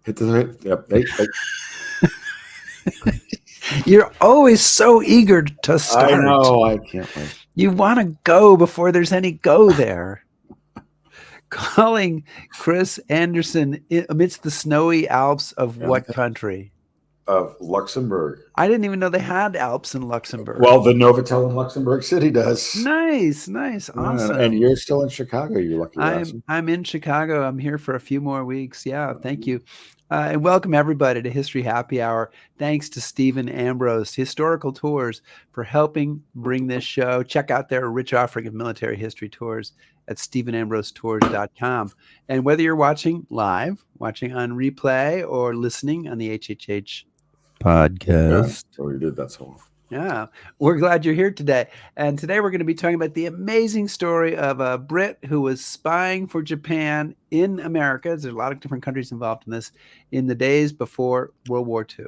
Hit the yep. You're always so eager to start. I know. I can't wait. You want to go before there's any go there. Calling Chris Anderson amidst the snowy Alps of what country? Of Luxembourg. I didn't even know they had Alps in Luxembourg. Well, the Novotel in Luxembourg City does. Nice, awesome. And you're still in Chicago, you lucky bastard. I'm in Chicago. I'm here for a few more weeks. Yeah, thank you. And welcome everybody to History Happy Hour. Thanks to Stephen Ambrose, Historical Tours, for helping bring this show. Check out their rich offering of military history tours at stephenambrosetours.com. And whether you're watching live, watching on replay, or listening on the HHH podcast. Yeah, you did that so well. Yeah, we're glad you're here today. And today we're going to be talking about the amazing story of a Brit who was spying for Japan in America. There's a lot of different countries involved in this in the days before World War II.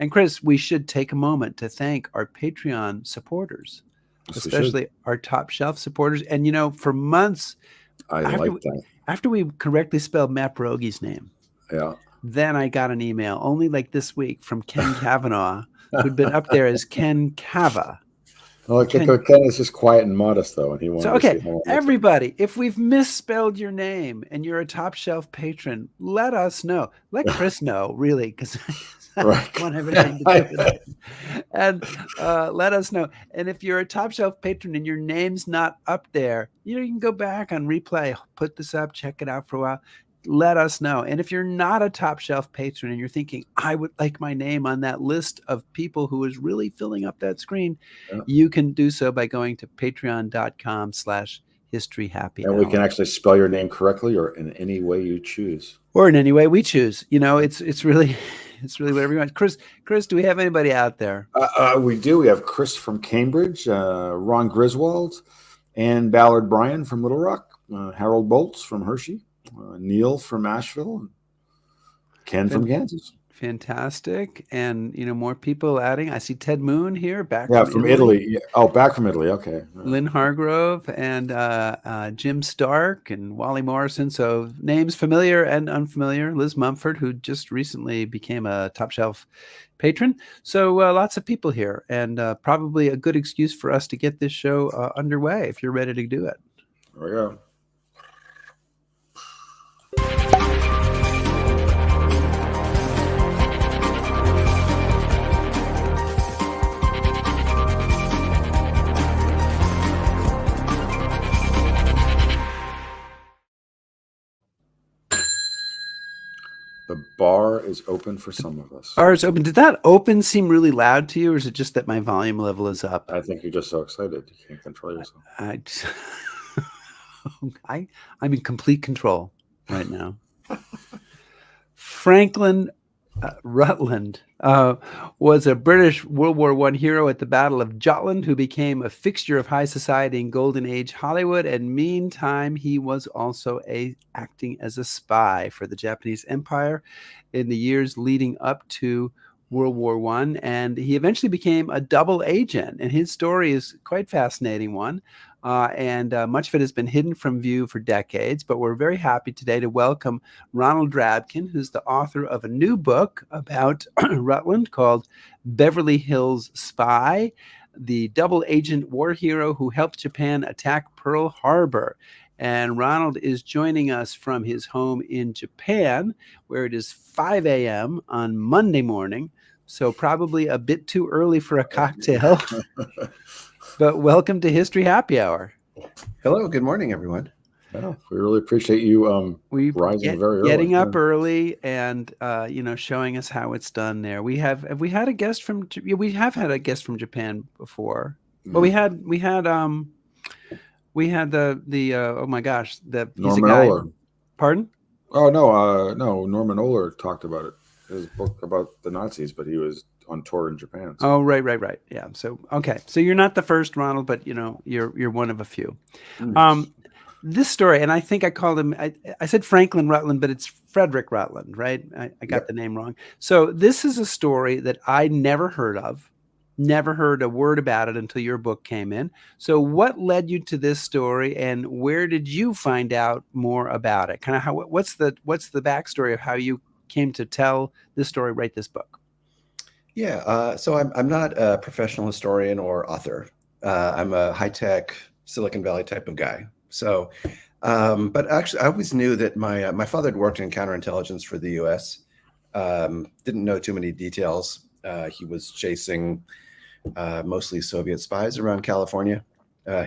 And Chris, we should take a moment to thank our Patreon supporters, especially our top shelf supporters. And, you know, for months, after we correctly spelled Matt Pierogi's name, then I got an email only like this week from Ken Kavanaugh, who'd been up there as Ken Kava. Well, Ken is just quiet and modest, though, and he wanted to see everybody, if we've misspelled your name and you're a top shelf patron, let us know. Let Chris know, really, because I want everything to do with it. And let us know. And if you're a top shelf patron and your name's not up there, you know, you can go back on replay, put this up, check it out for a while. Let us know. And if you're not a top shelf patron and you're thinking, I would like my name on that list of people who is really filling up that screen, you can do so by going to patreon.com/historyhappyhour. And we can actually spell your name correctly or in any way you choose. Or in any way we choose. You know, it's really whatever you want. Chris, do we have anybody out there? We do. We have Chris from Cambridge, Ron Griswold, Ann Ballard Bryan from Little Rock, Harold Bolts from Hershey, Neil from Asheville, and Ken from Kansas. Fantastic. And, you know, more people adding. I see Ted Moon here back from Italy. Yeah. Oh, back from Italy. Okay. Lynn Hargrove and Jim Stark and Wally Morrison. So names familiar and unfamiliar. Liz Mumford, who just recently became a top shelf patron. So lots of people here, and probably a good excuse for us to get this show underway if you're ready to do it. There we go. The bar is open for some of us. Bar is open. Did that open seem really loud to you, or is it just that my volume level is up? I think you're just so excited. You can't control yourself. I'm in complete control right now. Franklin Rutland was a British World War I hero at the Battle of Jutland who became a fixture of high society in Golden Age Hollywood. And meantime, he was also acting as a spy for the Japanese Empire in the years leading up to World War I. And he eventually became a double agent. And his story is quite fascinating one. And much of it has been hidden from view for decades, but we're very happy today to welcome Ronald Drabkin, who's the author of a new book about Rutland called Beverly Hills Spy, the double agent war hero who helped Japan attack Pearl Harbor. And Ronald is joining us from his home in Japan, where it is 5 a.m. on Monday morning, so probably a bit too early for a cocktail. But welcome to History Happy Hour. Hello, good morning, everyone. Well, we really appreciate you rising very early. Getting up early and showing us how it's done there. Have we had a guest from Japan before. Well, we had the oh my gosh, Norman Ohler. Pardon? Oh no, Norman Ohler talked about it. His book about the Nazis, but he was on tour in Japan. So. Oh, right. Yeah. So, okay. So you're not the first, Ronald, but you're one of a few. This story, and I think I called him, I said Franklin Rutland, but it's Frederick Rutland, right? I got the name wrong. So this is a story that I never heard of, never heard a word about it until your book came in. So what led you to this story, and where did you find out more about it? Kind of what's the backstory of how you came to tell this story, write this book? Yeah, so I'm not a professional historian or author. I'm a high-tech Silicon Valley type of guy. So, but actually, I always knew that my father had worked in counterintelligence for the U.S. Didn't know too many details. He was chasing mostly Soviet spies around California.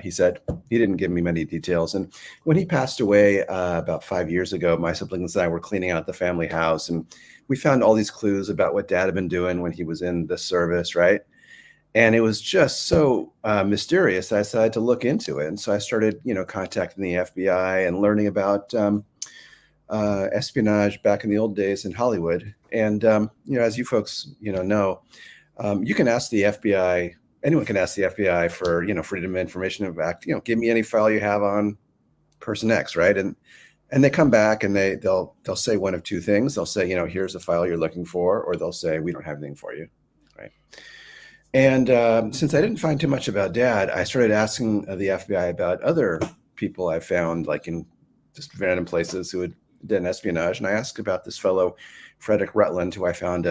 He said he didn't give me many details. And when he passed away about 5 years ago, my siblings and I were cleaning out the family house, and we found all these clues about what Dad had been doing when he was in the service, right? And it was just so mysterious. I decided to look into it, and so I started, contacting the FBI and learning about espionage back in the old days in Hollywood. And as you folks, know, you can ask the FBI. Anyone can ask the FBI for, Freedom of Information Act. Give me any file you have on person X, right? And they come back and they'll say one of two things. They'll say, here's the file you're looking for, or they'll say, we don't have anything for you, right? And since I didn't find too much about Dad, I started asking the FBI about other people I found, like in just random places who had done espionage. And I asked about this fellow, Frederick Rutland, who I found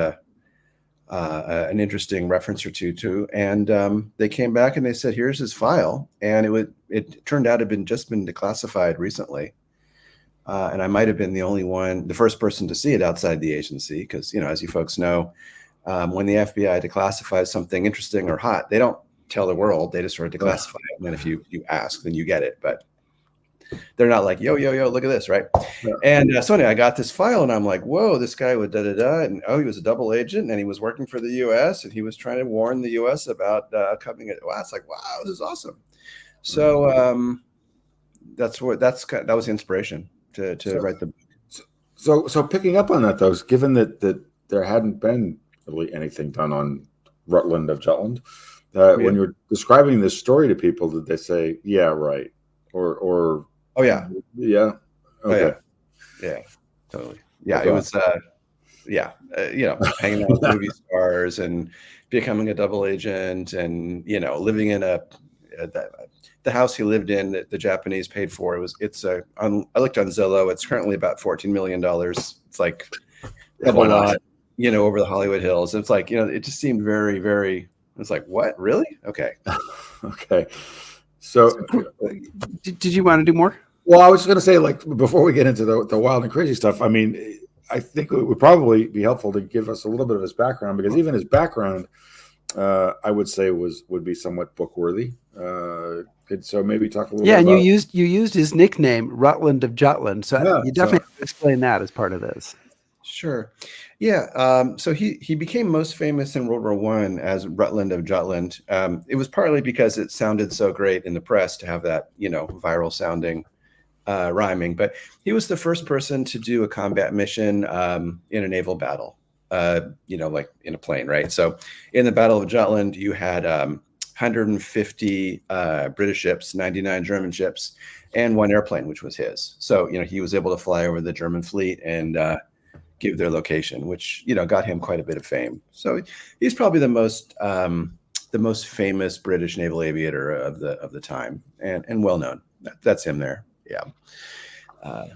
an interesting reference or two to, and they came back and they said, "Here's his file," and it turned out it had just been declassified recently, and I might have been the first person to see it outside the agency, because as you folks know, when the FBI declassifies something interesting or hot, they don't tell the world; they just sort of declassify it, and then if you ask, then you get it, but they're not like, yo, look at this, right? Yeah. And so anyway, I got this file and I'm like, whoa, this guy was da-da-da. And he was a double agent and he was working for the U.S. and he was trying to warn the U.S. about coming. Wow, it's like, wow, this is awesome. So that was the inspiration to write the book. So picking up on that, though, given that there hadn't been really anything done on Rutland of Jutland, when you're describing this story to people, did they say, yeah, right? Or oh yeah, okay. Oh, yeah, totally. Yeah, it was hanging out with movie stars and becoming a double agent, and living in the house he lived in that the Japanese paid for. I looked on Zillow. It's currently about $14 million. It's like double lot, over the Hollywood Hills. It's like it just seemed very, very. It's like, what, really? Okay. Okay. So, did you want to do more? Well, I was going to say, like, before we get into the wild and crazy stuff, I mean, I think it would probably be helpful to give us a little bit of his background, because even his background, I would say, would be somewhat book worthy. So maybe talk a little bit about. Yeah, and you used his nickname, Rutland of Jutland. So you definitely explain that as part of this. Sure. Yeah. So he became most famous in World War I as Rutland of Jutland. It was partly because it sounded so great in the press to have that, viral sounding rhyming. But he was the first person to do a combat mission in a naval battle, like in a plane, right? So in the Battle of Jutland, you had 150 British ships, 99 German ships, and one airplane, which was his. So, he was able to fly over the German fleet and give their location, which got him quite a bit of fame. So he's probably the most famous British naval aviator of the time, and well known. That's him there. Yeah,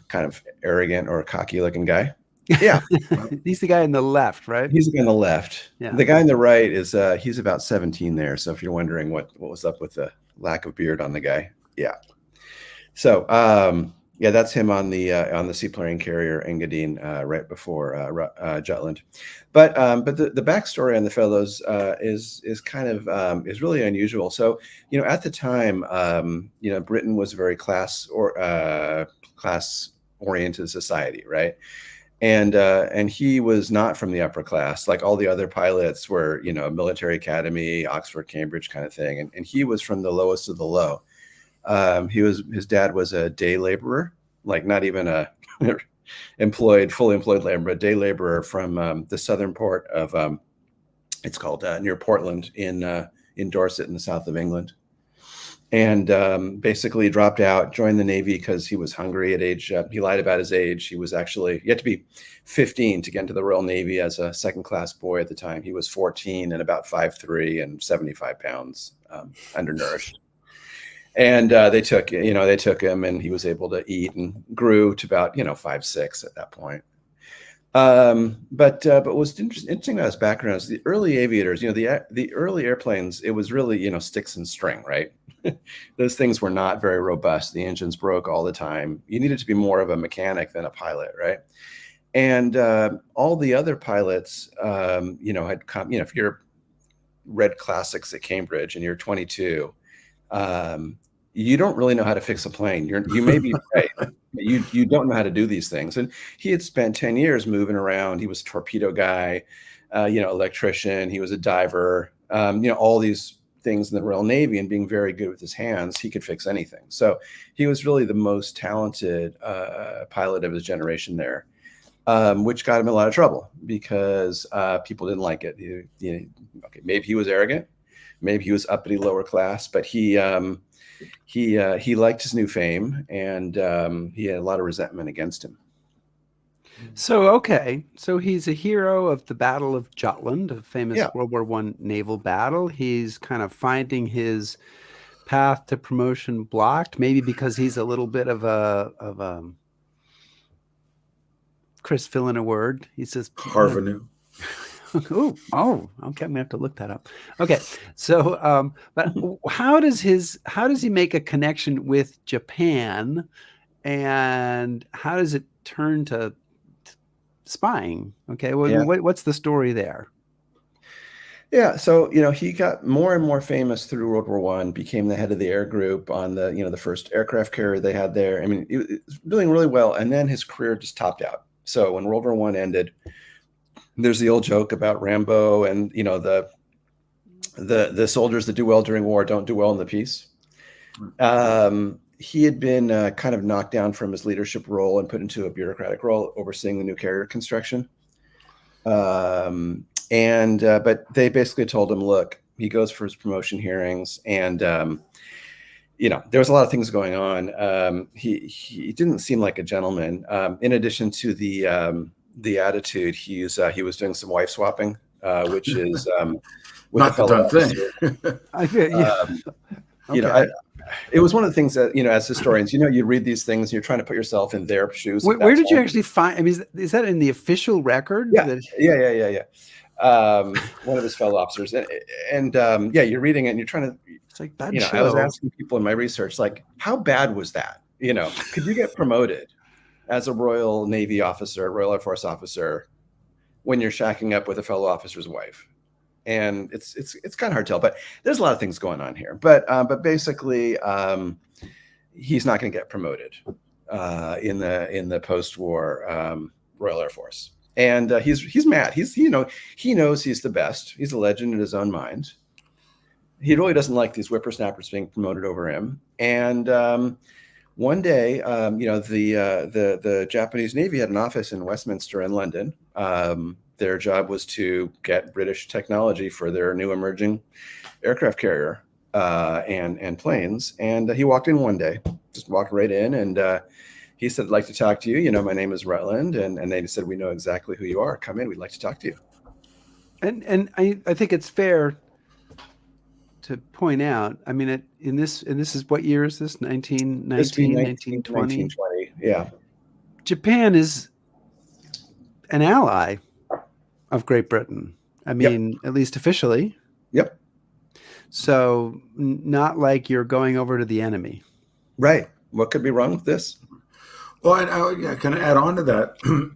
kind of arrogant or cocky looking guy. Yeah, he's the guy on the left, right? He's the guy on the left. Yeah. The guy on the right is he's about 17 there. So if you're wondering what was up with the lack of beard on the guy, yeah. So that's him on the seaplane carrier Engadine right before Jutland. But the backstory on the fellows is kind of is really unusual. So at the time Britain was a very class oriented society, right? And he was not from the upper class. Like all the other pilots were, military academy, Oxford, Cambridge kind of thing, and he was from the lowest of the low. His dad was a day laborer, like not even a fully employed laborer, but day laborer from the southern port of it's called near Portland in Dorset in the south of England, and basically dropped out, joined the Navy because he was hungry at age. He lied about his age. You had to be 15 to get into the Royal Navy as a second class boy at the time. He was 14 and about 5'3" and 75 pounds, undernourished. And they took him, and he was able to eat and grew to about 5'6" at that point. But what's interesting about his background is the early aviators, the early airplanes, it was really, sticks and string, right? Those things were not very robust. The engines broke all the time. You needed to be more of a mechanic than a pilot, right? And all the other pilots, had come, if you're read classics at Cambridge and you're 22, you don't really know how to fix a plane. You may be right. You don't know how to do these things. And he had spent 10 years moving around. He was a torpedo guy, electrician. He was a diver, all these things in the Royal Navy, and being very good with his hands, he could fix anything. So he was really the most talented pilot of his generation there, which got him in a lot of trouble because people didn't like it. Okay, maybe he was arrogant, maybe he was uppity, lower class, but he liked his new fame, and he had a lot of resentment against him. So he's a hero of the Battle of Jutland, a famous World War I naval battle. He's kind of finding his path to promotion blocked, maybe because he's a little bit of a Chris, fill in a word. He says parvenu. Okay, I'm gonna have to look that up. Okay, so but how does he make a connection with Japan, and how does it turn to spying? Okay, what's the story there? Yeah, so he got more and more famous through World War I, became the head of the air group on the first aircraft carrier they had there. I mean, it was doing really well, and then his career just topped out. So when World War I ended, there's the old joke about Rambo and the soldiers that do well during war don't do well in the peace. He had been kind of knocked down from his leadership role and put into a bureaucratic role overseeing the new carrier construction. But they basically told him, look, he goes for his promotion hearings, and there was a lot of things going on. He didn't seem like a gentleman. In addition to the attitude, he was doing some wife swapping, which is with not the done thing. It was one of the things that, as historians, you read these things and you're trying to put yourself in their shoes. Where did you actually find? I mean, is that in the official record? Yeah. One of his fellow officers, and you're reading it and you're trying to. It's like bad show. I was asking people in my research, like, how bad was that? Could you get promoted as a Royal Navy officer, Royal Air Force officer, when you're shacking up with a fellow officer's wife? And it's kind of hard to tell, but there's a lot of things going on here. But basically, he's not going to get promoted in the post-war Royal Air Force, and he's mad. He knows he's the best. He's a legend in his own mind. He really doesn't like these whippersnappers being promoted over him. And one day, the Japanese Navy had an office in Westminster in London. Their job was to get British technology for their new emerging aircraft carrier and planes. And he walked in one day, just walked right in, and he said, "I'd like to talk to you. My name is Rutland." And they said, "We know exactly who you are. Come in. We'd like to talk to you." And I think it's fair to point out, I mean, and this is, what year is this? 1919, 1920? 1920, yeah. Japan is an ally of Great Britain. I mean, at least officially. Yep. So not like you're going over to the enemy. Right. What could be wrong with this? Well, I kind of add on to that,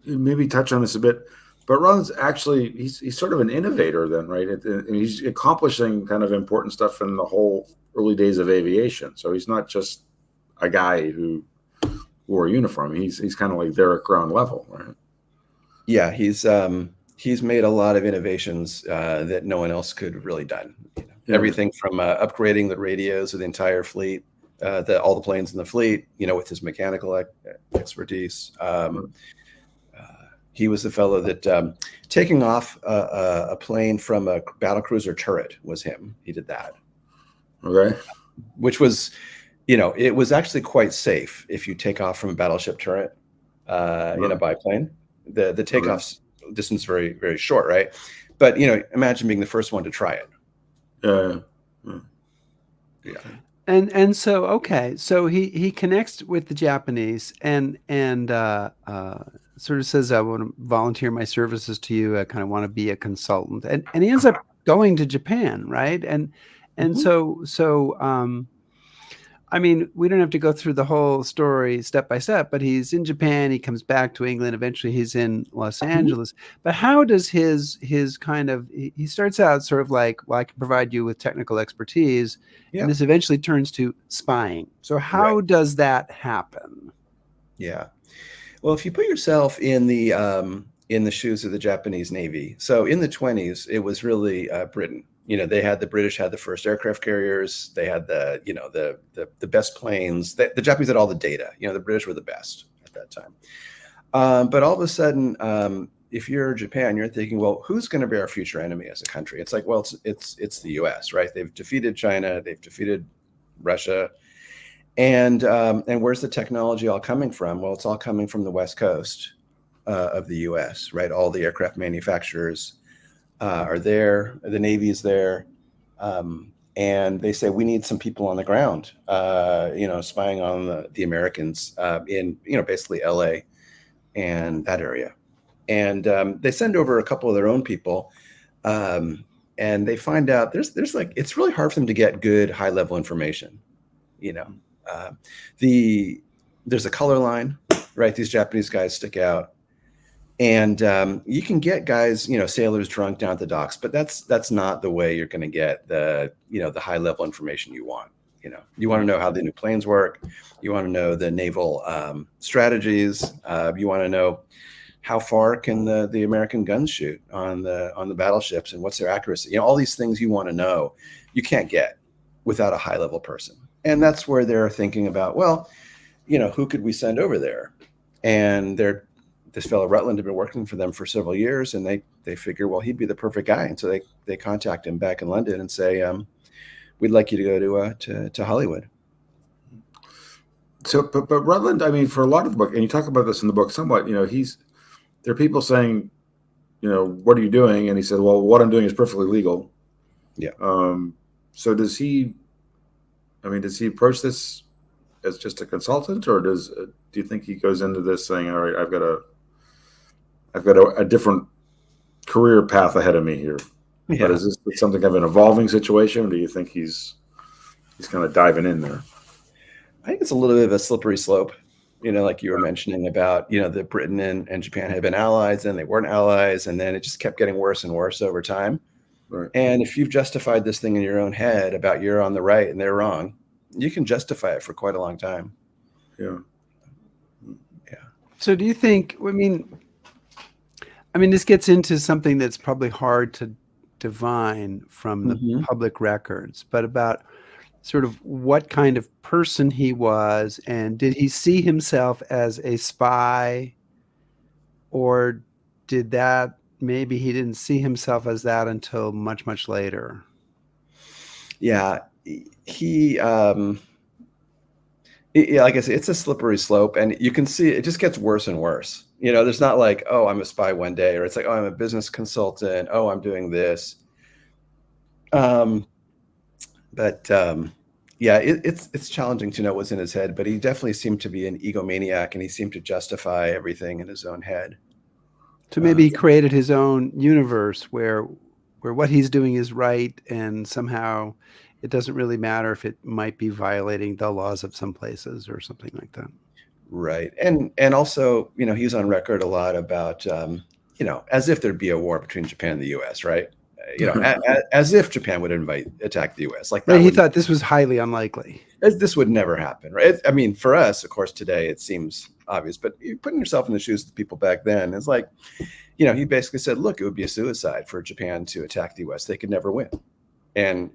maybe touch on this a bit, but Ronald's actually, he's sort of an innovator then, right? And he's accomplishing kind of important stuff in the whole early days of aviation. So he's not just a guy who wore a uniform. He's kind of like there at ground level, right? Yeah, he's made a lot of innovations that no one else could have really done. Everything from upgrading the radios of the entire fleet, all the planes in the fleet, with his mechanical expertise. He was the fellow that taking off a plane from a battlecruiser turret was him. He did that. Okay. Which was, it was actually quite safe if you take off from a battleship turret in a biplane. The takeoff distance is very, very short, right? But imagine being the first one to try it. Yeah. And so so he connects with the Japanese, and sort of says, I want to volunteer my services to you. I kind of want to be a consultant. And he ends up going to Japan, right? And I mean, we don't have to go through the whole story step by step, but he's in Japan. He comes back to England. Eventually, he's in Los Angeles. But how does his kind of he starts out sort of like, well, I can provide you with technical expertise, and this eventually turns to spying. So how does that happen? Yeah. Well, if you put yourself in the shoes of the Japanese Navy, so in the 1920s, it was really Britain. The British had the first aircraft carriers. They had the best planes. The Japanese had all the data. The British were the best at that time. But all of a sudden, if you're Japan, you're thinking, well, who's going to be our future enemy as a country? It's like, well, it's the U.S., right? They've defeated China. They've defeated Russia. And where's the technology all coming from? Well, it's all coming from the West Coast of the U.S., right? All the aircraft manufacturers are there. The Navy is there. And they say, we need some people on the ground, spying on the Americans in, basically LA and that area. And they send over a couple of their own people. And they find out there's like, it's really hard for them to get good high level information. There's a color line, right? These Japanese guys stick out. And you can get guys, sailors drunk down at the docks, but that's not the way you're going to get the high level information you want. You want to know how the new planes work. You want to know the naval strategies. You want to know how far can the American guns shoot on the battleships and what's their accuracy. All these things you want to know, you can't get without a high level person. And that's where they're thinking about, well, who could we send over there? And this fellow Rutland had been working for them for several years, and they figure, well, he'd be the perfect guy. And so they contact him back in London and say, we'd like you to go to Hollywood. So, but Rutland, I mean, for a lot of the book, and you talk about this in the book somewhat, there are people saying, what are you doing? And he said, well, what I'm doing is perfectly legal. Yeah. So does he approach this as just a consultant, or do you think he goes into this saying, all right, I've got a different career path ahead of me here? Yeah. But is this something of an evolving situation, or do you think he's kind of diving in there? I think it's a little bit of a slippery slope, like you were mentioning about, that Britain and Japan had been allies and they weren't allies. And then it just kept getting worse and worse over time. Right. And if you've justified this thing in your own head about you're on the right and they're wrong, you can justify it for quite a long time. Yeah. So do you think, I mean, this gets into something that's probably hard to divine from the public records, but about sort of what kind of person he was, and did he see himself as a spy, or maybe he didn't see himself as that until much, much later? Yeah, he, like I said, it's a slippery slope, and you can see it just gets worse and worse. There's not like, oh, I'm a spy one day, or it's like, oh, I'm a business consultant. Oh, I'm doing this. Yeah, it's challenging to know what's in his head, but he definitely seemed to be an egomaniac, and he seemed to justify everything in his own head. So maybe he created his own universe where what he's doing is right, and somehow it doesn't really matter if it might be violating the laws of some places or something like that. Right. And also, he's on record a lot about, as if there'd be a war between Japan and the U.S., right? As if Japan would attack the U.S. Like that. Right, he thought this was highly unlikely. This would never happen, right? I mean, for us, of course, today it seems obvious, but you're putting yourself in the shoes of the people back then. It's like, he basically said, look, it would be a suicide for Japan to attack the U.S. They could never win. And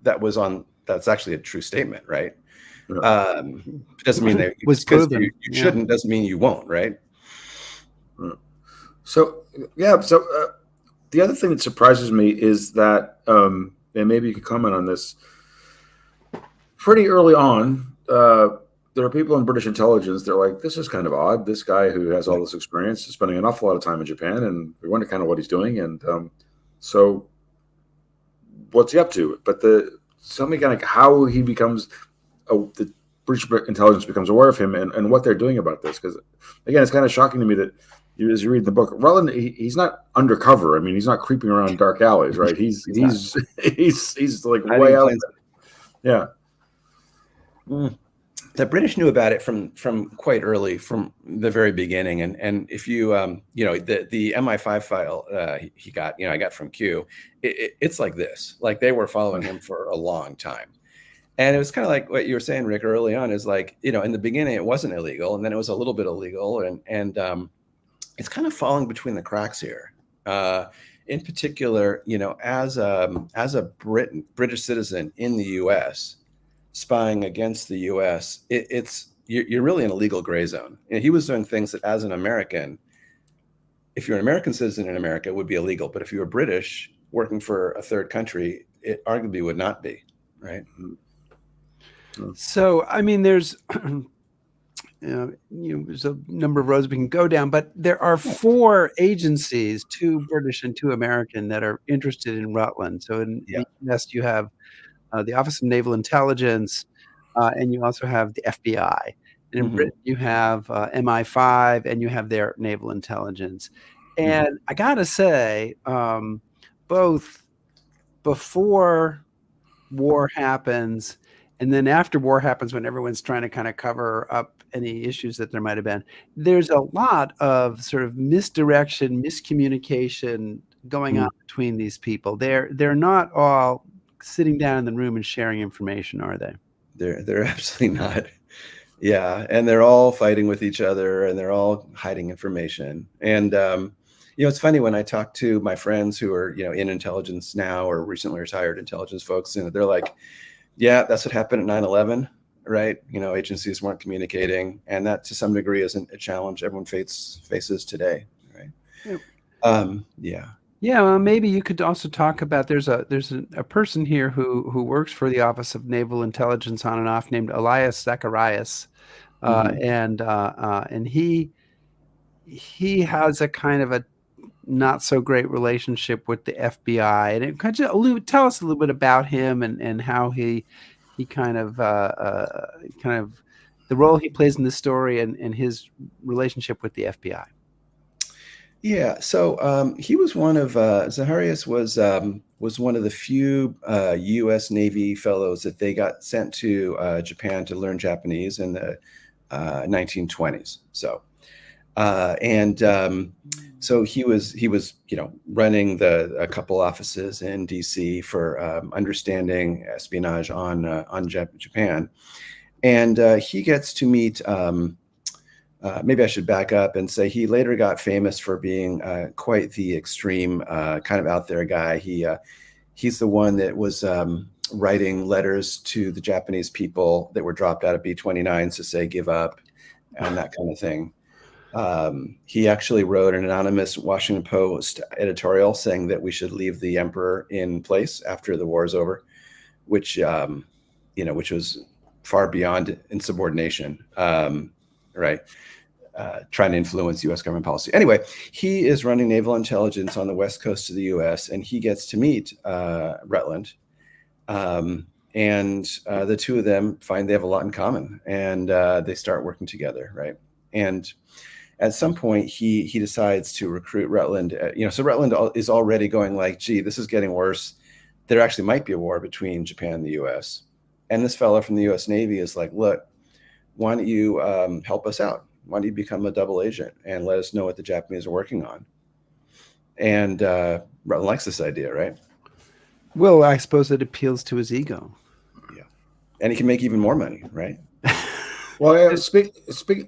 that's actually a true statement, right? Doesn't mean that you shouldn't, doesn't mean you won't, right? So, yeah. So the other thing that surprises me is that, and maybe you could comment on this, pretty early on, there are people in British intelligence, they're like, this is kind of odd. This guy who has all this experience is spending an awful lot of time in Japan, and we wonder kind of what he's doing. And so what's he up to? But something kind of how he becomes British intelligence becomes aware of him and what they're doing about this. Because again, it's kind of shocking to me that as you read the book, Rutland, he's not undercover. I mean, he's not creeping around dark alleys, right? He's like way out. Yeah. The British knew about it from quite early, from the very beginning. And if you, the MI5 file he got, I got from Q, it's like this. Like they were following him for a long time. And it was kind of like what you were saying, Rick, early on, is like, in the beginning, it wasn't illegal. And then it was a little bit illegal. And it's kind of falling between the cracks here. In particular, as a British citizen in the U.S., spying against the U.S., you're really in a legal gray zone. And he was doing things that, as an American, if you're an American citizen in America, it would be illegal. But if you were British working for a third country, it arguably would not be, right? So, I mean, there's there's a number of roads we can go down, but there are 4 agencies, 2 British and 2 American, that are interested in Rutland. So in the US, you have the Office of Naval Intelligence, and you also have the FBI. And in Britain, you have MI5, and you have their naval intelligence. And I gotta say, both before war happens and then after war happens, when everyone's trying to kind of cover up any issues that there might have been, there's a lot of sort of misdirection, miscommunication going on between these people. They're not all sitting down in the room and sharing information, are they? They're absolutely not. Yeah, and they're all fighting with each other, and they're all hiding information. And it's funny when I talk to my friends who are in intelligence now or recently retired intelligence folks, they're like, yeah, that's what happened at 9/11, right? Agencies weren't communicating, and that to some degree isn't a challenge everyone faces today, right? Yeah. Yeah, well, maybe you could also talk about there's a person here who works for the Office of Naval Intelligence on and off, named Elias Zacharias, and he has a kind of a not so great relationship with the FBI. And it could you tell us a little bit about him and how he kind of the role he plays in this story and his relationship with the FBI. Yeah, so he was one of Zacharias was one of the few U.S. Navy fellows that they got sent to Japan to learn Japanese in the 1920s. So so he was running a couple offices in D.C. for understanding espionage on Japan, and he gets to meet. Maybe I should back up and say he later got famous for being quite the extreme kind of out there guy. He's the one that was writing letters to the Japanese people that were dropped out of B-29s to say give up and that kind of thing. He actually wrote an anonymous Washington Post editorial saying that we should leave the emperor in place after the war is over, which was far beyond insubordination, right? Trying to influence U.S. government policy. Anyway, he is running naval intelligence on the west coast of the U.S., and he gets to meet Rutland. And the two of them find they have a lot in common, and they start working together, right? And at some point, he decides to recruit Rutland. So Rutland is already going like, gee, this is getting worse. There actually might be a war between Japan and the U.S. And this fellow from the U.S. Navy is like, look, why don't you help us out? Why don't you become a double agent and let us know what the Japanese are working on? And Rutland likes this idea, right? Well, I suppose it appeals to his ego. Yeah, and he can make even more money, right? Well, speak.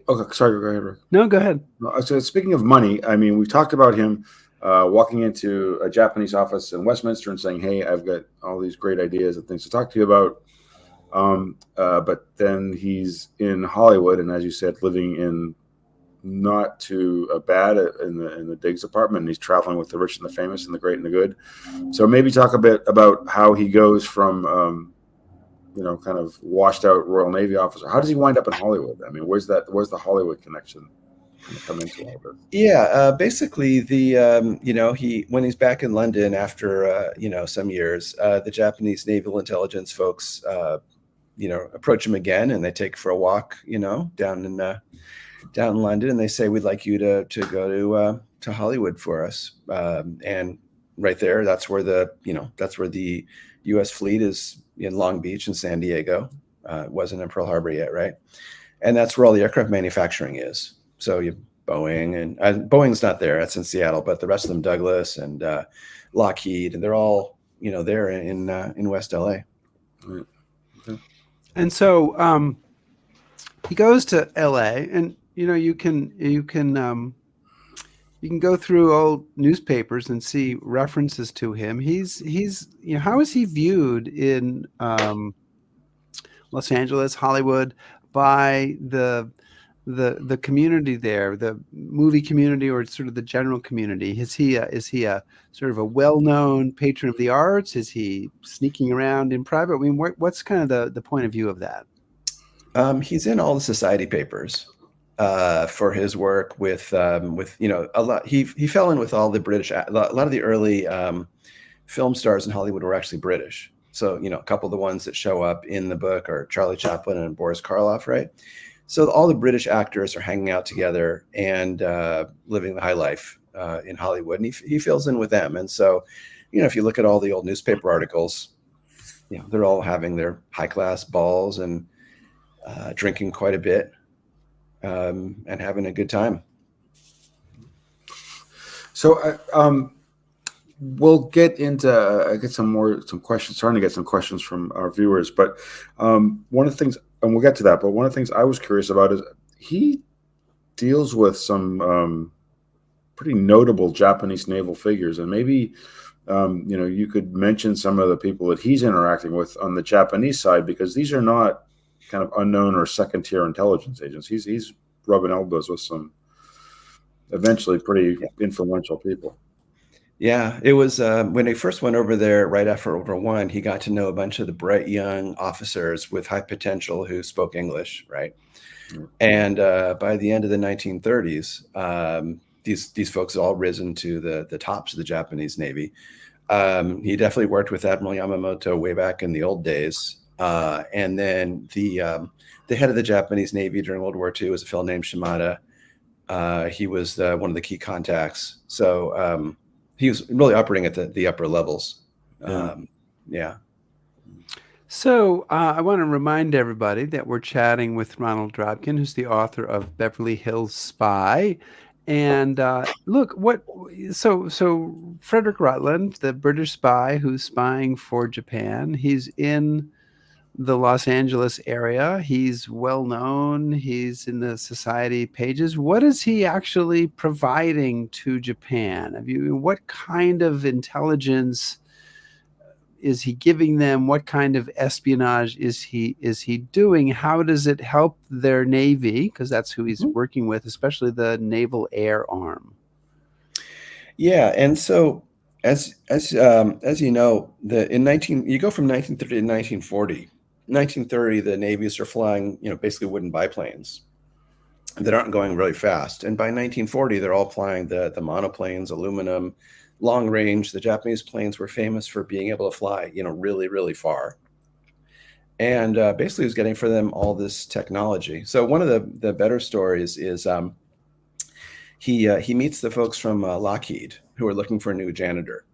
Okay, sorry, go ahead, Rick. No, go ahead. So speaking of money, I mean, we've talked about him walking into a Japanese office in Westminster and saying, "Hey, I've got all these great ideas and things to talk to you about." But then he's in Hollywood, and as you said, living in not too bad in the digs apartment. And he's traveling with the rich and the famous and the great and the good. So maybe talk a bit about how he goes from kind of washed out Royal Navy officer. How does he wind up in Hollywood? I mean, where's the Hollywood connection come into all of this? Yeah, basically he when he's back in London after some years, the Japanese naval intelligence folks approach him again, and they take for a walk, down in London, and they say, we'd like you to go to Hollywood for us. And right there, that's where the U.S. fleet is, in Long Beach and San Diego. It wasn't in Pearl Harbor yet, right? And that's where all the aircraft manufacturing is. So Boeing, and Boeing's not there, that's in Seattle, but the rest of them, Douglas and Lockheed, and they're all there in West LA. Right. Okay. And so he goes to LA, and you can go through old newspapers and see references to him. He's how is he viewed in Los Angeles, Hollywood, by the community there, the movie community, or sort of the general community? Is he a sort of a well-known patron of the arts? Is he sneaking around in private? I mean, what's kind of the point of view of that? He's in all the society papers for his work with a lot. He fell in with all the British. A lot of the early film stars in Hollywood were actually British. So a couple of the ones that show up in the book are Charlie Chaplin and Boris Karloff, right? So all the British actors are hanging out together and living the high life in Hollywood, and he fills in with them. And so, if you look at all the old newspaper articles, they're all having their high class balls and drinking quite a bit and having a good time. So we'll get into some questions. Starting to get some questions from our viewers, but one of the things, and we'll get to that. But one of the things I was curious about is he deals with some pretty notable Japanese naval figures, and maybe you could mention some of the people that he's interacting with on the Japanese side, because these are not kind of unknown or second-tier intelligence agents. He's rubbing elbows with some eventually pretty influential people. Yeah, it was when he first went over there right after World War I, he got to know a bunch of the bright young officers with high potential who spoke English, right? Mm-hmm. And by the end of the 1930s, these folks had all risen to the tops of the Japanese Navy. He definitely worked with Admiral Yamamoto way back in the old days. And then the head of the Japanese Navy during World War II was a fellow named Shimada. He was one of the key contacts. So he was really operating at the upper levels. Yeah. So I want to remind everybody that we're chatting with Ronald Drabkin, who's the author of Beverly Hills Spy. And look, so Frederick Rutland, the British spy who's spying for Japan, he's in the Los Angeles area. He's well known. He's in the society pages. What is he actually providing to Japan? What kind of intelligence is he giving them? What kind of espionage is he doing? How does it help their Navy? Because that's who he's working with, especially the naval air arm. Yeah, and so as you know, you go from 1930 to 1940. 1930, the navies are flying, basically wooden biplanes that aren't going really fast. And by 1940, they're all flying the monoplanes, aluminum, long range. The Japanese planes were famous for being able to fly, really, really far. And basically, it was getting for them all this technology. So one of the better stories is he meets the folks from Lockheed who are looking for a new janitor.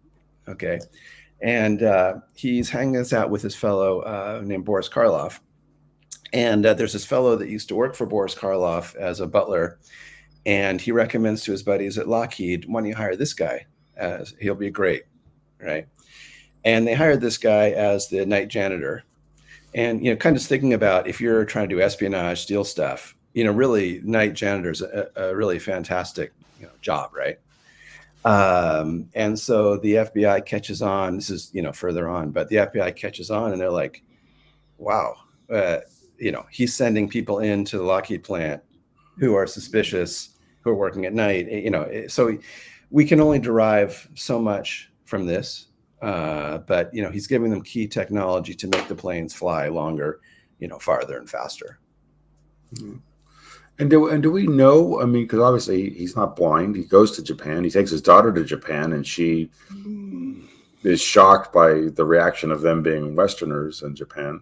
Okay. And he's hanging this out with his fellow named Boris Karloff. And there's this fellow that used to work for Boris Karloff as a butler. And he recommends to his buddies at Lockheed, why don't you hire this guy? He'll be great, right? And they hired this guy as the night janitor. And, kind of thinking about if you're trying to do espionage, steal stuff, really night janitor's a really fantastic job, right? And so the FBI catches on. This is, further on, but the FBI catches on and they're like, wow, he's sending people into the Lockheed plant who are suspicious, who are working at night, so we can only derive so much from this. But, he's giving them key technology to make the planes fly longer, farther and faster. Mm-hmm. And do we know? I mean, because obviously he's not blind. He goes to Japan. He takes his daughter to Japan, and she is shocked by the reaction of them being Westerners in Japan.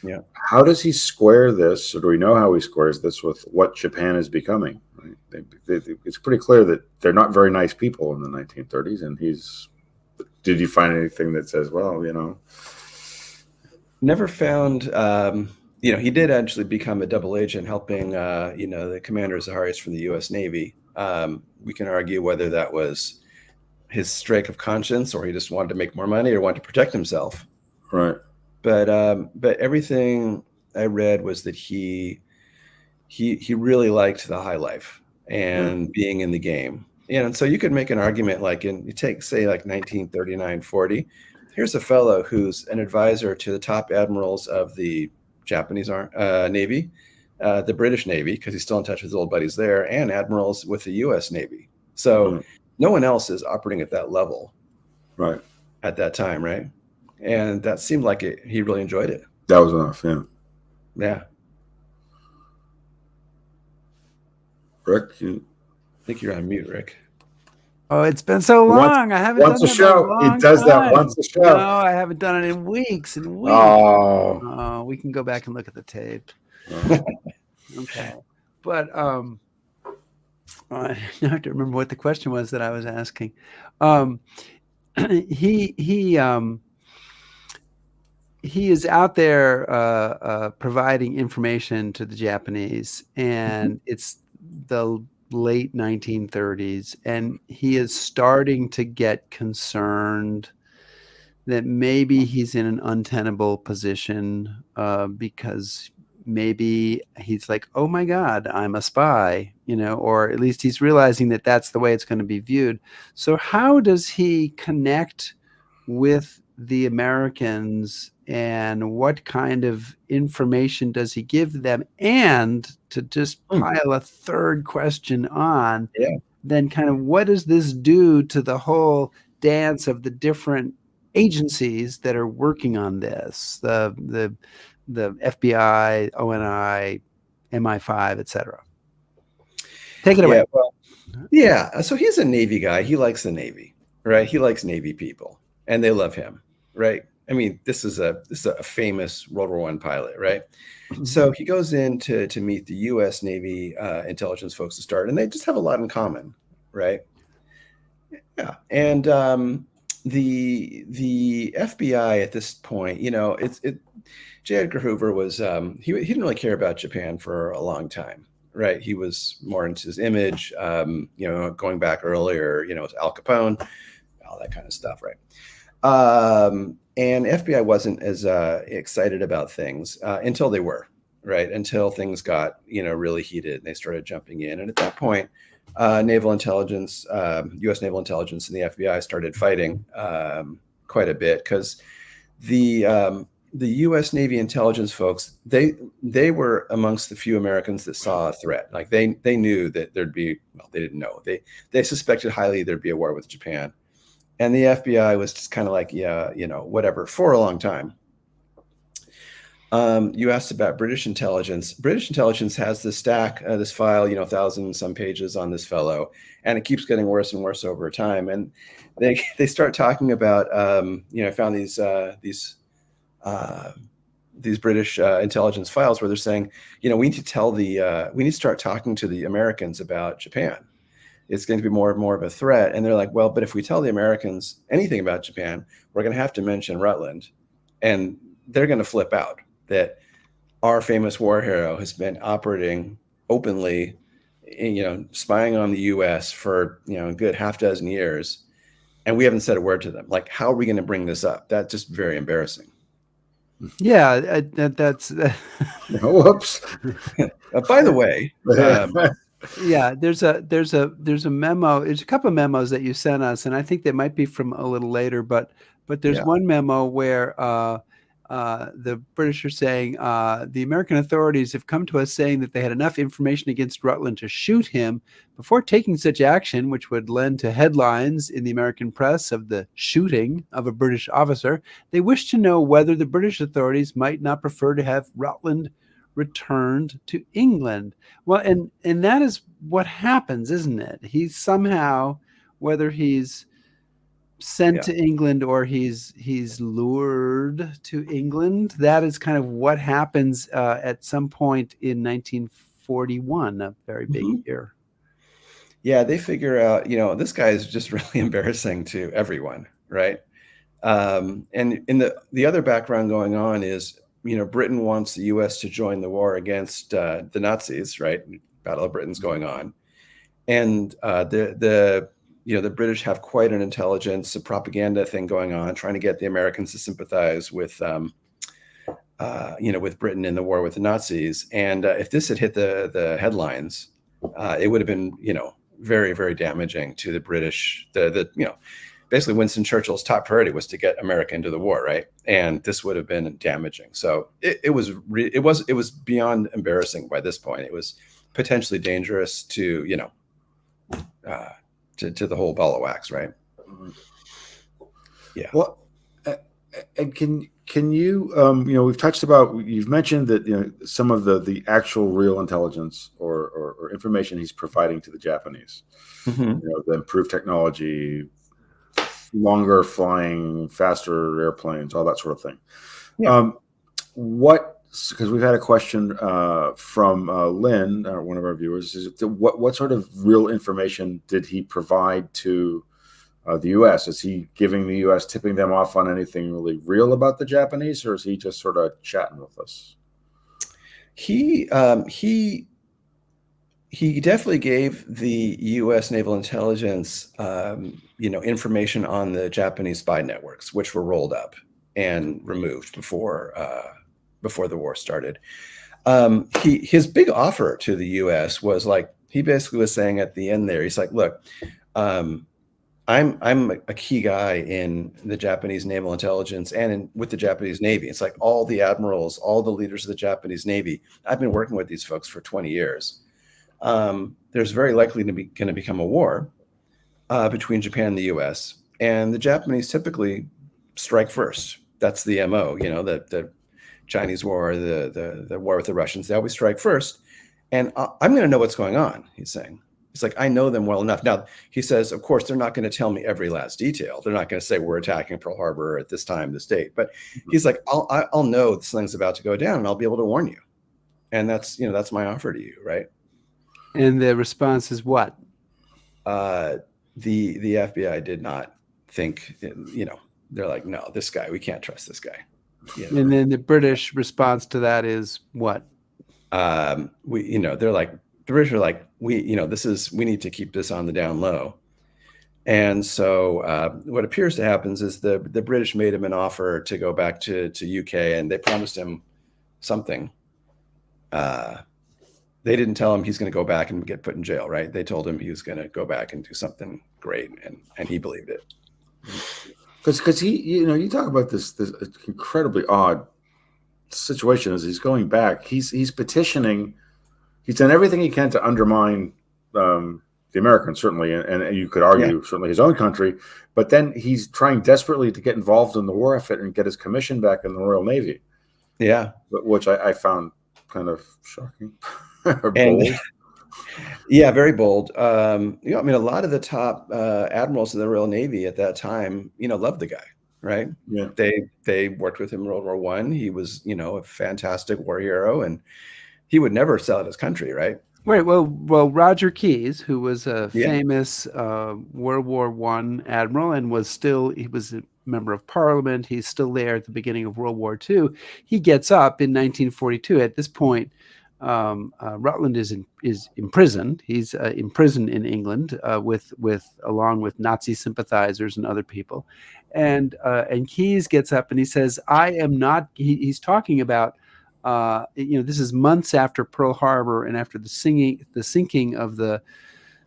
Yeah. How does he square this, or do we know how he squares this with what Japan is becoming? Right? It's pretty clear that they're not very nice people in the 1930s, and did you find anything that says, well, Never found, he did actually become a double agent helping, the Commander Zaharis from the U.S. Navy. We can argue whether that was his streak of conscience or he just wanted to make more money or wanted to protect himself. right? But everything I read was that he really liked the high life and being in the game. And so you could make an argument like you take, say, like 1939, 40. Here's a fellow who's an advisor to the top admirals of the Japanese Navy, the British Navy, because he's still in touch with his old buddies there, and admirals with the U.S. Navy. So no one else is operating at that level, Right. at that time, right? And that seemed like he really enjoyed it. That was enough, yeah. Yeah. Rick, I think you're on mute, Rick. Oh, it's been so long. I haven't done once a that show. in a He long does that time. once a show. No, I haven't done it in weeks and weeks. Oh, We can go back and look at the tape. Okay. But I have to remember what the question was that I was asking. He is out there providing information to the Japanese, and it's the late 1930s, and he is starting to get concerned that maybe he's in an untenable position because maybe he's like, oh my God, I'm a spy, or at least he's realizing that that's the way it's going to be viewed. So how does he connect with the Americans, and what kind of information does he give them? And to just pile a third question on, then kind of what does this do to the whole dance of the different agencies that are working on this, the FBI, ONI, MI5, etc. Take it away. Well, so he's a Navy guy. He likes the Navy, right? He likes Navy people, and they love him, right? I mean, this is a famous World War I pilot, right? So he goes in to meet the U.S. Navy intelligence folks to start, and they just have a lot in common, right? Yeah, and the FBI at this point, J. Edgar Hoover was he didn't really care about Japan for a long time, right? He was more into his image, going back earlier, Al Capone, all that kind of stuff, right? And FBI wasn't as excited about things until they were, right? Until things got, really heated and they started jumping in. And at that point, naval intelligence, U.S. naval intelligence and the FBI started fighting quite a bit because the U.S. Navy intelligence folks, they were amongst the few Americans that saw a threat. Like they knew that there'd be, well, they didn't know. They suspected highly there'd be a war with Japan. And the FBI was just kind of like, yeah, whatever, for a long time. You asked about British intelligence. British intelligence has this stack, this file, 1,000 and some pages on this fellow, and it keeps getting worse and worse over time. And they start talking about, I found these British intelligence files where they're saying, we need to start talking to the Americans about Japan. It's going to be more and more of a threat. And they're like, well, but if we tell the Americans anything about Japan, we're going to have to mention Rutland. And they're going to flip out that our famous war hero has been operating openly, spying on the U.S. for, a good half dozen years. And we haven't said a word to them. Like, how are we going to bring this up? That's just very embarrassing. Yeah, that's. Whoops. By the way. Yeah, there's a memo. There's a couple of memos that you sent us, and I think they might be from a little later. But there's one memo where the British are saying the American authorities have come to us saying that they had enough information against Rutland to shoot him. Before taking such action, which would lend to headlines in the American press of the shooting of a British officer, they wish to know whether the British authorities might not prefer to have Rutland returned to England. Well, and that is what happens, isn't it? He's somehow, whether he's sent to England, or he's lured to England. That is kind of what happens at some point in 1941, a very big year. Yeah, they figure out, this guy is just really embarrassing to everyone, right? And in the other background going on is, Britain wants the U.S. to join the war against the Nazis, right? Battle of Britain's going on, and the British have quite an intelligence, a propaganda thing going on, trying to get the Americans to sympathize with, with Britain in the war with the Nazis. And if this had hit the headlines, it would have been, very, very damaging to the British. Basically Winston Churchill's top priority was to get America into the war, right? And this would have been damaging. So it was beyond embarrassing by this point. It was potentially dangerous to, to the whole ball of wax, right? Yeah. Well, and can you, we've touched about, you've mentioned that, some of the actual real intelligence or information he's providing to the Japanese, the improved technology, longer flying, faster airplanes, all that sort of thing. Yeah. Because we've had a question from Lynn, one of our viewers, is what sort of real information did he provide to the U.S.? Is he giving the U.S., tipping them off on anything really real about the Japanese, or is he just sort of chatting with us? He definitely gave the U.S. naval intelligence, information on the Japanese spy networks, which were rolled up and removed before the war started. His big offer to the U.S. was like, he basically was saying at the end there, he's like, look, I'm a key guy in the Japanese naval intelligence and with the Japanese Navy. It's like all the admirals, all the leaders of the Japanese Navy. I've been working with these folks for 20 years. There's very likely to be going to become a war between Japan and the U.S. And the Japanese typically strike first. That's the MO. The Chinese War, the war with the Russians. They always strike first. And I'm going to know what's going on. He's saying. It's like, I know them well enough. Now, he says, of course, they're not going to tell me every last detail. They're not going to say we're attacking Pearl Harbor at this time, this date. But he's like, I'll know something's about to go down, and I'll be able to warn you. And that's my offer to you, right? And the response is what? The FBI did not think, they're like, no, this guy, we can't trust this guy. And then the British response to that is what? They're like, the British are like, we need to keep this on the down low. And so what appears to happen is the British made him an offer to go back to UK, and they promised him something. They didn't tell him he's going to go back and get put in jail, right? They told him he was going to go back and do something great, and he believed it. Because he, you talk about this incredibly odd situation as he's going back. He's petitioning. He's done everything he can to undermine the Americans, certainly, and you could argue certainly his own country. But then he's trying desperately to get involved in the war effort and get his commission back in the Royal Navy. Yeah, which I found kind of shocking. Or bold. Yeah, very bold. A lot of the top admirals of the Royal Navy at that time, loved the guy, right? Yeah, they worked with him in World War I. He was, a fantastic war hero, and he would never sell out his country, right? Right. Well, Roger Keyes, who was a famous World War I admiral and he was a member of Parliament. He's still there at the beginning of World War II. He gets up in 1942. At this point, Rutland is imprisoned. He's imprisoned in England along with Nazi sympathizers and other people. And Keyes gets up and he says, "I am not." He's talking about. This is months after Pearl Harbor and after the sinking of the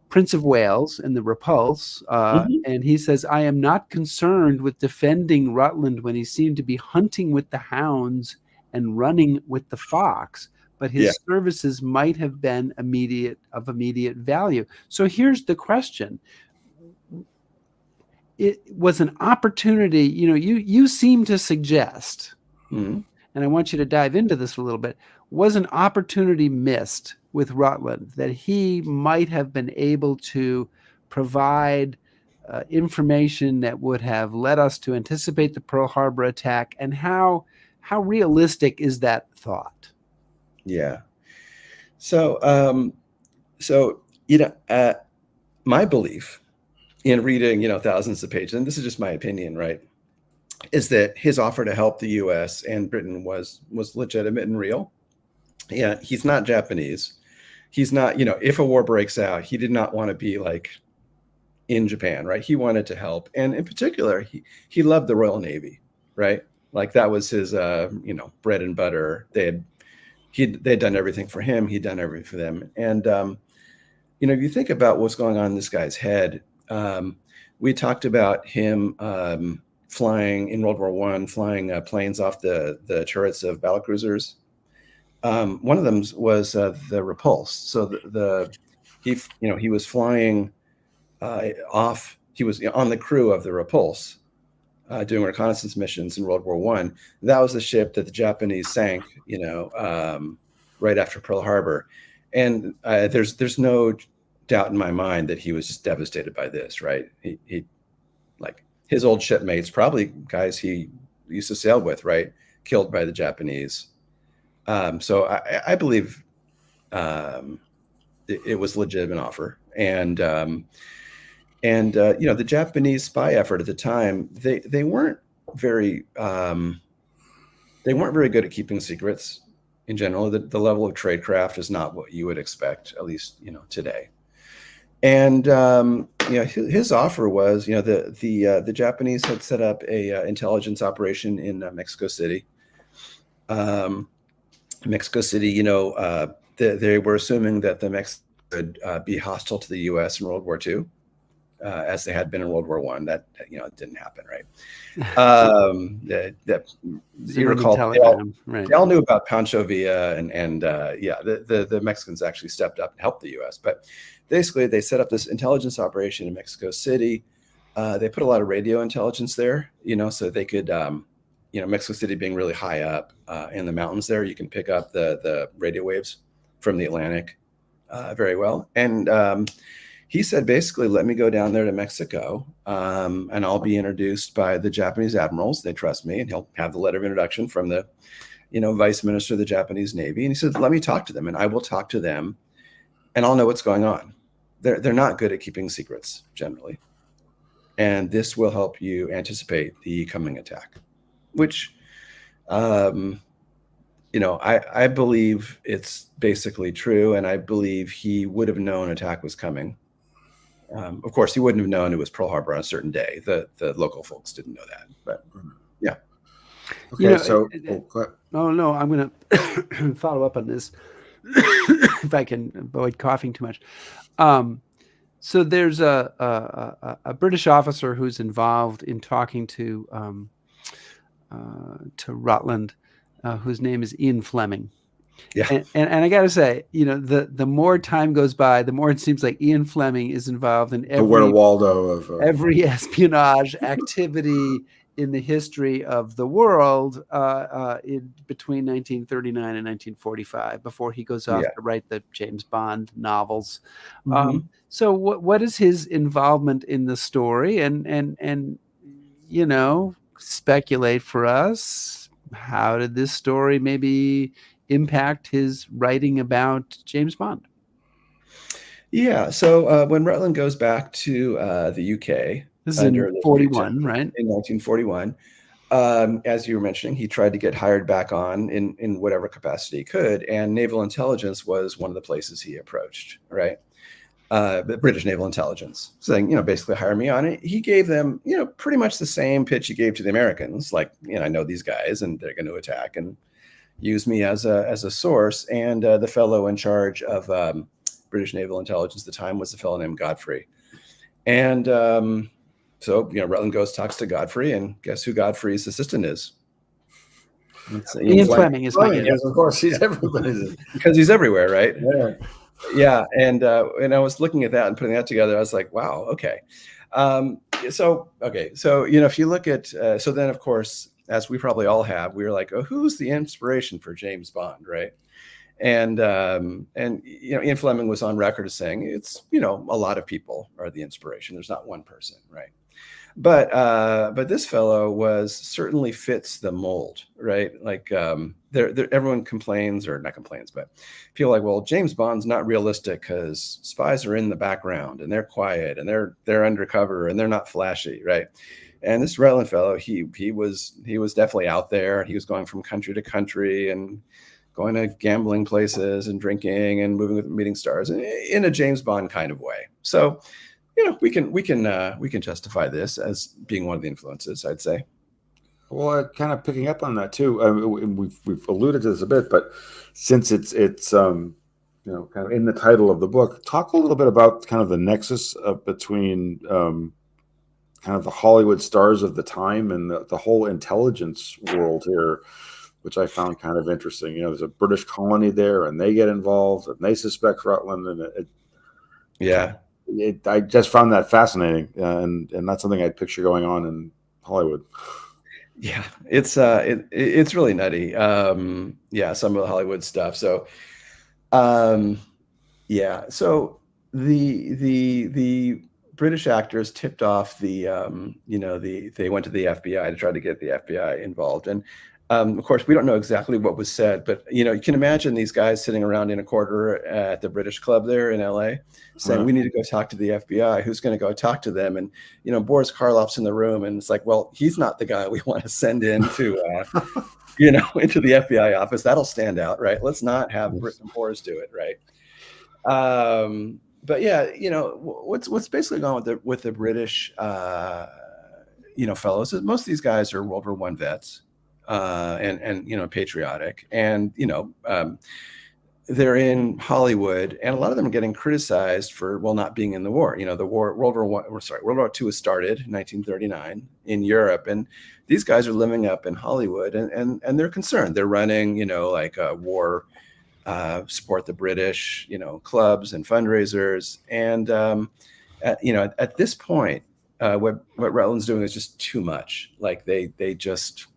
Prince of Wales and the Repulse. And he says, "I am not concerned with defending Rutland when he seemed to be hunting with the hounds and running with the fox, but his services might have been of immediate value." So here's the question. It was an opportunity, you seem to suggest, and I want you to dive into this a little bit, was an opportunity missed with Rutland that he might have been able to provide information that would have led us to anticipate the Pearl Harbor attack, and how realistic is that thought? Yeah. So, my belief in reading, thousands of pages, and this is just my opinion, right, is that his offer to help the U.S. and Britain was legitimate and real. Yeah, he's not Japanese. He's not, if a war breaks out, he did not want to be like in Japan, right? He wanted to help, and in particular, he loved the Royal Navy, right? Like that was his, bread and butter. They'd done everything for him. He'd done everything for them, and if you think about what's going on in this guy's head, we talked about him flying in World War I, flying planes off the turrets of battlecruisers. One of them was the Repulse. So he was flying off. He was on the crew of the Repulse, doing reconnaissance missions in World War I. That was the ship that the Japanese sank, right after Pearl Harbor. And there's no doubt in my mind that he was just devastated by this, right? He like his old shipmates, probably guys he used to sail with, right, killed by the Japanese. So I believe it was a legitimate offer, and the Japanese spy effort at the time, they weren't very good at keeping secrets in general. The level of tradecraft is not what you would expect, at least today. And his offer was, the Japanese had set up a intelligence operation in Mexico City. Mexico City, they were assuming that the Mexicans would be hostile to the U.S. in World War II, as they had been in World War I. That didn't happen, right? You recall they all knew about Pancho Villa, and the Mexicans actually stepped up and helped the U.S. But basically, they set up this intelligence operation in Mexico City. They put a lot of radio intelligence there, so they could. Mexico City being really high up in the mountains there, you can pick up the radio waves from the Atlantic very well. And he said, basically, let me go down there to Mexico, and I'll be introduced by the Japanese admirals. They trust me, and he'll have the letter of introduction from the, vice minister of the Japanese Navy. And he said, let me talk to them, and I will talk to them, and I'll know what's going on. They're not good at keeping secrets generally, and this will help you anticipate the coming attack. Which, I believe it's basically true, and I believe he would have known attack was coming. Of course, he wouldn't have known it was Pearl Harbor on a certain day. The local folks didn't know that, but yeah. Okay, no, I'm going to follow up on this if I can avoid coughing too much. So there's a British officer who's involved in talking to Rutland, whose name is Ian Fleming. Yeah. And I got to say, the more time goes by, the more it seems like Ian Fleming is involved in every espionage activity in the history of the world between 1939 and 1945, before he goes off to write the James Bond novels. Mm-hmm. So what is his involvement in the story? And speculate for us, how did this story maybe impact his writing about James Bond? Yeah, so when Rutland goes back to the UK, this is in 41, right? In 1941, as you were mentioning, he tried to get hired back on in whatever capacity he could, and naval intelligence was one of the places he approached, right? The British naval intelligence, saying, basically hire me on it. He gave them, pretty much the same pitch he gave to the Americans, like, I know these guys and they're going to attack, and use me as a source. And the fellow in charge of British naval intelligence at the time was a fellow named Godfrey. And so, Rutland goes, talks to Godfrey, and guess who Godfrey's assistant is? Ian Fleming is my guess. Yes, of course, he's everybody's. Because he's everywhere, right? Yeah. Yeah, and I was looking at that and putting that together. I was like, wow, okay. So if you look at, so then of course, as we probably all have, we were like, oh, who's the inspiration for James Bond, right? And Ian Fleming was on record as saying it's, a lot of people are the inspiration. There's not one person, right? But this fellow certainly fits the mold, right? Like everyone complains, or not complains, but feel like, well, James Bond's not realistic because spies are in the background and they're quiet and they're undercover and they're not flashy, right? And this Rutland fellow, he was definitely out there. He was going from country to country and going to gambling places and drinking and moving with meeting stars in a James Bond kind of way. So, we can justify this as being one of the influences, I'd say. Well, kind of picking up on that too. We've alluded to this a bit, but since it's kind of in the title of the book, talk a little bit about kind of the nexus between kind of the Hollywood stars of the time and the whole intelligence world here, which I found kind of interesting. There's a British colony there, and they get involved, and they suspect Rutland, and I just found that fascinating, and that's something I'd picture going on in Hollywood. Yeah, it's really nutty. Some of the Hollywood stuff. So, so the British actors tipped off they went to the FBI to try to get the FBI involved, and of course, we don't know exactly what was said, but you can imagine these guys sitting around in a corridor at the British Club there in LA saying, we need to go talk to the FBI. Who's going to go talk to them? And, Boris Karloff's in the room, and it's like, well, he's not the guy we want to send into into the FBI office. That'll stand out, right? Let's not have Boris do it, right? But yeah, what's basically going on with the British, fellows is most of these guys are World War I vets. And patriotic, and they're in Hollywood, and a lot of them are getting criticized for not being in the war. World War II was started in 1939 in Europe, and these guys are living up in Hollywood, and they're concerned. They're running war support the British clubs and fundraisers, and at this point what Rutland's doing is just too much. Like they just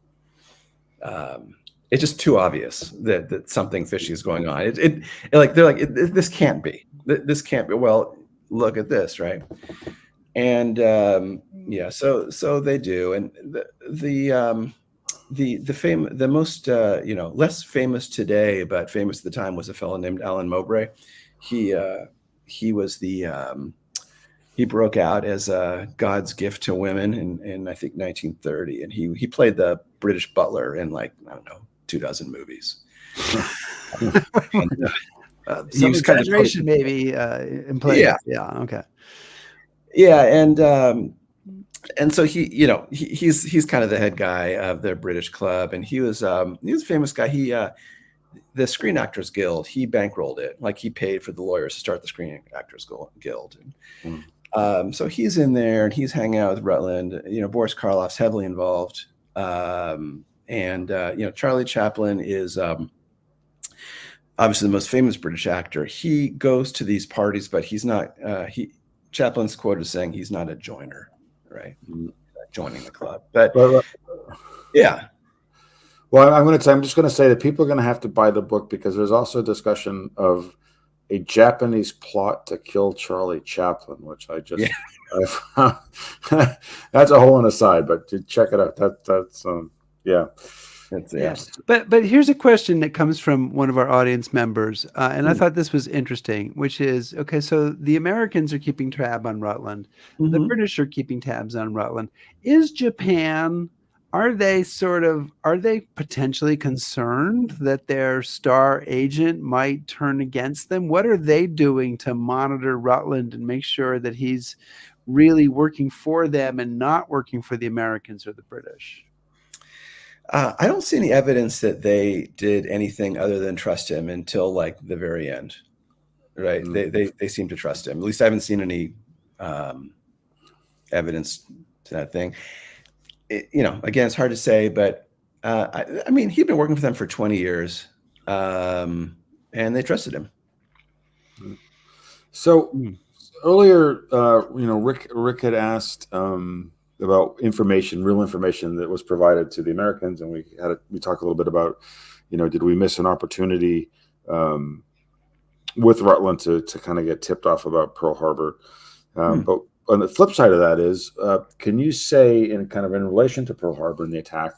it's just too obvious that something fishy is going on. This can't be. This can't be. Well, look at this, right? And so they do. And the most less famous today, but famous at the time, was a fellow named Alan Mowbray. He was he broke out as God's gift to women in I think 1930, and he played the British butler in 24 movies. Some exaggeration maybe in place. Yeah. Okay. Yeah, and so he's kind of the head guy of the British Club, and he was a famous guy. The Screen Actors Guild, he bankrolled it. Like, he paid for the lawyers to start the Screen Actors Guild. So he's in there, and he's hanging out with Rutland. Boris Karloff's heavily involved. Charlie Chaplin is obviously the most famous British actor. He goes to these parties, but he's not. Chaplin's quote is saying he's not a joiner, right? Joining the club, but yeah. Well, I'm just going to say that people are going to have to buy the book, because there's also a discussion of a Japanese plot to kill Charlie Chaplin, which I found, that's a whole aside, but to check it out. But here's a question that comes from one of our audience members, and I thought this was interesting, which is, okay, so the Americans are keeping tab on Rutland, the British are keeping tabs on Rutland. Is Japan, are they potentially concerned that their star agent might turn against them? What are they doing to monitor Rutland and make sure that he's really working for them and not working for the Americans or the British? I don't see any evidence that they did anything other than trust him until the very end, right? They seem to trust him. At least I haven't seen any evidence to that thing. Again, it's hard to say, but I mean, he'd been working for them for 20 years, and they trusted him. So earlier, Rick had asked about real information that was provided to the Americans, and we talked a little bit about, did we miss an opportunity with Rutland to kind of get tipped off about Pearl Harbor. But on the flip side of that is, can you say, in kind of in relation to Pearl Harbor and the attack,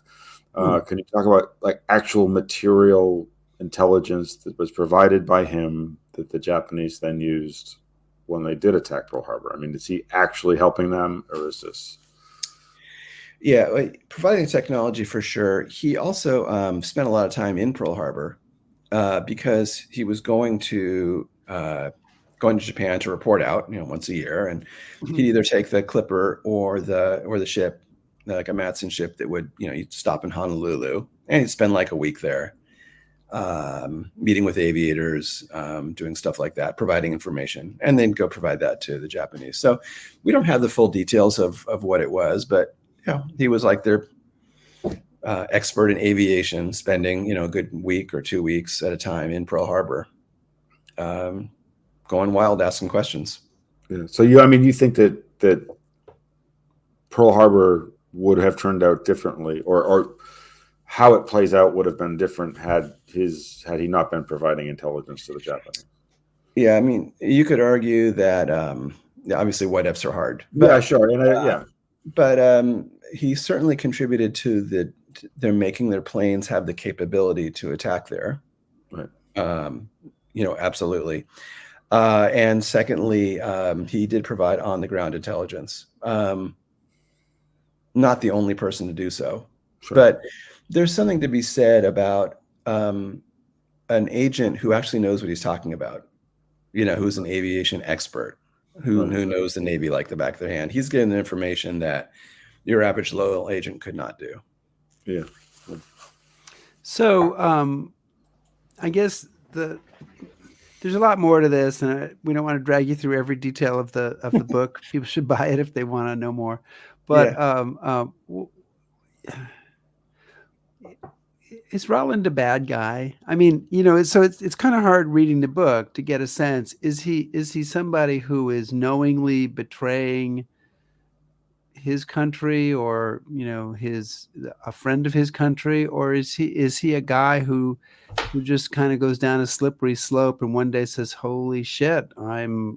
can you talk about like actual material intelligence that was provided by him that the Japanese then used when they did attack Pearl Harbor? I mean, is he actually helping them, or is this? Yeah, providing technology for sure. He also spent a lot of time in Pearl Harbor because he was going to Japan to report out, once a year, and he'd either take the Clipper or the ship, like a Matson ship that would, you'd stop in Honolulu, and he'd spend like a week there, meeting with aviators, doing stuff like that, providing information, and then go provide that to the Japanese. So we don't have the full details of what it was, but he was like their expert in aviation, spending a good week or 2 weeks at a time in Pearl Harbor, going wild, asking questions. Yeah. So you think that Pearl Harbor would have turned out differently, or how it plays out would have been different had he not been providing intelligence to the Japanese? Yeah, I mean, you could argue that obviously what ifs are hard. But, yeah, sure, and but he certainly contributed to their making their planes have the capability to attack there. Right. Absolutely. And secondly, he did provide on the ground intelligence. Not the only person to do so, sure. But there's something to be said about an agent who actually knows what he's talking about, who's an aviation expert, who knows the Navy like the back of their hand. He's getting the information that your average loyal agent could not do. Yeah. So I guess there's a lot more to this, and we don't want to drag you through every detail of the book. People should buy it if they want to know more. But is Rutland a bad guy? I mean, so it's kind of hard reading the book to get a sense. Is he somebody who is knowingly betraying his country, or a friend of his country, or is he a guy who just kind of goes down a slippery slope and one day says, "Holy shit, I've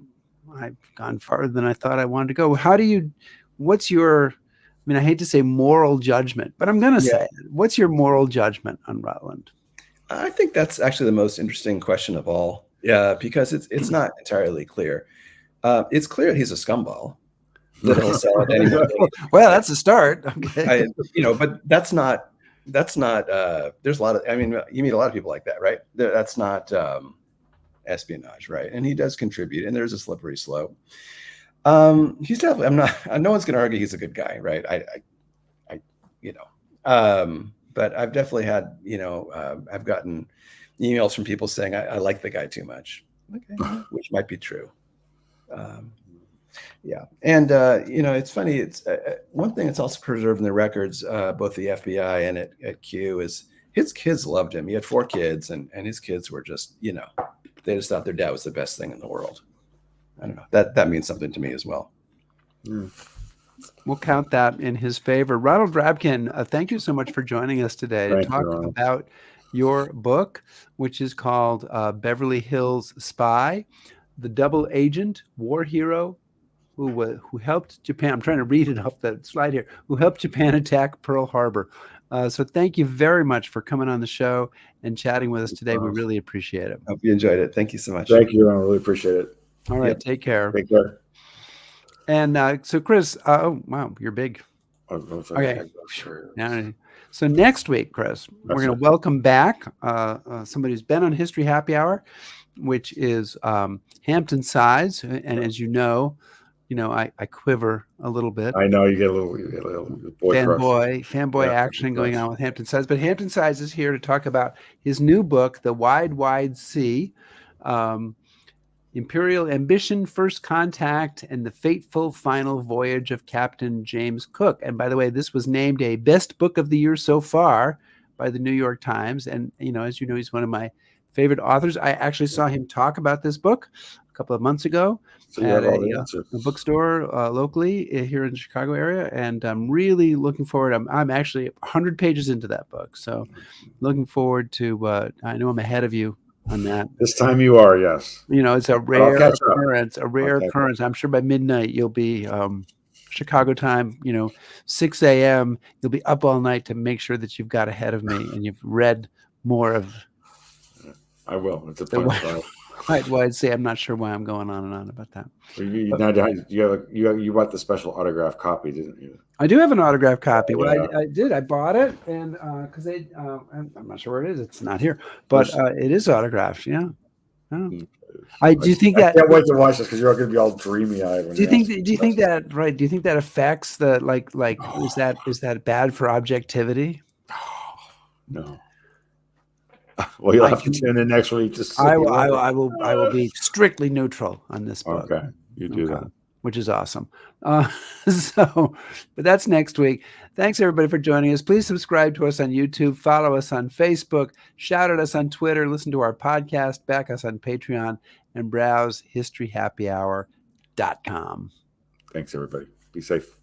gone farther than I thought I wanted to go"? What's your, I hate to say moral judgment, but I'm going to say it. What's your moral judgment on Rutland? I think that's actually the most interesting question of all. Yeah, because it's not entirely clear. It's clear he's a scumball. That he'll sell it anyway. Well, that's a start. Okay. But that's not. There's a lot of. You meet a lot of people like that, right? That's not espionage, right? And he does contribute, and there's a slippery slope. He's definitely. No one's going to argue he's a good guy, right? But I've definitely had. I've gotten emails from people saying I like the guy too much. Okay, which might be true. Yeah. And, it's funny. It's one thing that's also preserved in the records, both the FBI and at Q, is his kids loved him. He had 4 kids, and his kids were just, they just thought their dad was the best thing in the world. I don't know. That means something to me as well. We'll count that in his favor. Ronald Drabkin, thank you so much for joining us today to talk about your book, which is called Beverly Hills Spy, the double agent, war hero, who helped Japan. I'm trying to read it off the slide here. Who helped Japan attack Pearl Harbor. So thank you very much for coming on the show and chatting with us today. We really appreciate it. Hope you enjoyed it. Thank you so much. Thank you. I really appreciate it. All right. Take care. Take care. And so Chris, oh, wow, you're big. Okay. So next week, Chris, we're going to welcome back somebody who's been on History Happy Hour, which is Hampton Sides. And as you know, I quiver a little bit. I know you get a little fanboy action going on with Hampton Sides. But Hampton Sides is here to talk about his new book, The Wide, Wide Sea, Imperial Ambition, First Contact, and the Fateful Final Voyage of Captain James Cook. And by the way, this was named a best book of the year so far by the New York Times. And, as you know, he's one of my favorite authors. I actually saw him talk about this book a couple of months ago at a bookstore locally here in the Chicago area. And I'm really looking forward. I'm actually 100 pages into that book. So looking forward to, I know I'm ahead of you on that. This time you are, yes. You know, it's a I'll rare catch up. occurrence. A rare catch up. occurrence. I'm sure by midnight you'll be Chicago time. 6 a.m. You'll be up all night to make sure that you've got ahead of me and you've read more of. I will. It's a the plan. I'd say I'm not sure why I'm going on and on about that. You bought the special autograph copy, didn't you? I do have an autograph copy. Well, Yeah. I did. I bought it, and because I'm not sure where it is. It's not here, but it is autographed. Yeah. Do you think that? I can't wait to watch this because you're going to be all dreamy-eyed. Do you think that right? Do you think that affects the like? Is that bad for objectivity? No. Well, you'll have to tune in next week to see. I will be strictly neutral on this book. Okay, you do that, which is awesome. But that's next week. Thanks everybody for joining us. Please subscribe to us on YouTube, follow us on Facebook, shout at us on Twitter, listen to our podcast, back us on Patreon, and browse historyhappyhour.com. Thanks everybody. Be safe.